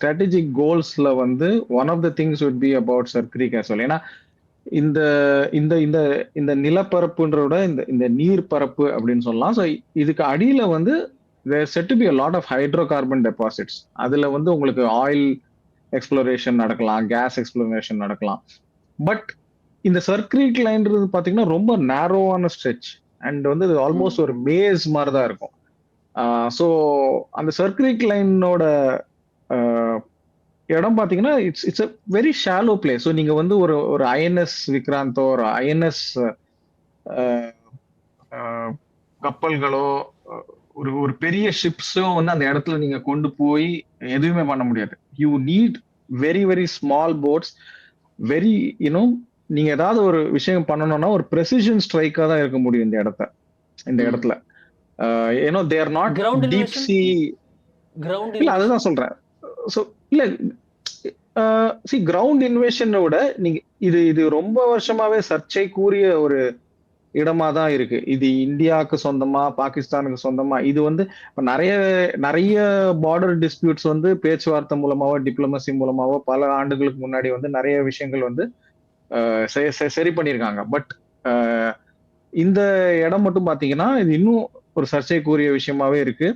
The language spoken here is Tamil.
ஸ்ட்ராட்டஜிக் கோல்ஸ்ல வந்து one of the things would be about Sir Creek as well. ஏன்னா இந்த இந்த இந்த இந்த நிலப்பரப்புன்றத இந்த இந்த நீர் பரப்பு அப்படின்னு சொல்லலாம். ஸோ இதுக்கு அடியில வந்து there set to be a lot of hydrocarbon deposits. அதுல வந்து உங்களுக்கு ஆயில் எக்ஸ்ப்ளோரேஷன் நடக்கலாம், கேஸ் எக்ஸ்ப்ளோரேஷன் நடக்கலாம். பட் இந்த சர்க்ரீட் லைன்றது பாத்தீங்கன்னா ரொம்ப நேரோவான ஸ்ட்ரெச் அண்ட் வந்து இது ஆல்மோஸ்ட் ஒரு மேஸ் மாதிரி தான் இருக்கும். ஸோ அந்த சர்க்ரீட் லைனோட இடம் பாத்தீங்கன்னா it's it's a very shallow place. So நீங்க வந்து ஒரு ஒரு ஐஎன்எஸ் விக்ராந்தோ ஒரு ஐஎன்எஸ் கப்பல்களோ ஒரு ஒரு பெரிய ஷிப்ஸோ வந்து அந்த இடத்துல நீங்க கொண்டு போய் எதுவுமே பண்ண முடியாது. You need very very small boats, very you know நீங்க ஏதாவது ஒரு விஷயம் பண்ணணும்னா ஒரு ப்ரெசிஷன் ஸ்ட்ரைக்கா தான் இருக்க முடியும் இந்த இடத்துல. ஏனோ they are not deep C. இல்ல அதுதான் சொல்றேன். ஸோ இல்ல சி கிரவுண்ட் இன்வேஷனை விட நீங்க இது இது ரொம்ப வருஷமாவே சர்ச்சைக்குரிய ஒரு இடமா தான் இருக்கு. இது இந்தியாவுக்கு சொந்தமா பாகிஸ்தானுக்கு சொந்தமா இது வந்து நிறைய நிறைய பார்டர் டிஸ்பியூட்ஸ் வந்து பேச்சுவார்த்தை மூலமாவோ டிப்ளமசி மூலமாவோ பல ஆண்டுகளுக்கு முன்னாடி வந்து நிறைய விஷயங்கள் வந்து சரி பண்ணியிருக்காங்க. பட் இந்த இடம் மட்டும் பாத்தீங்கன்னா இது இன்னும் ஒரு சர்ச்சைக்குரிய விஷயமாவே இருக்கு.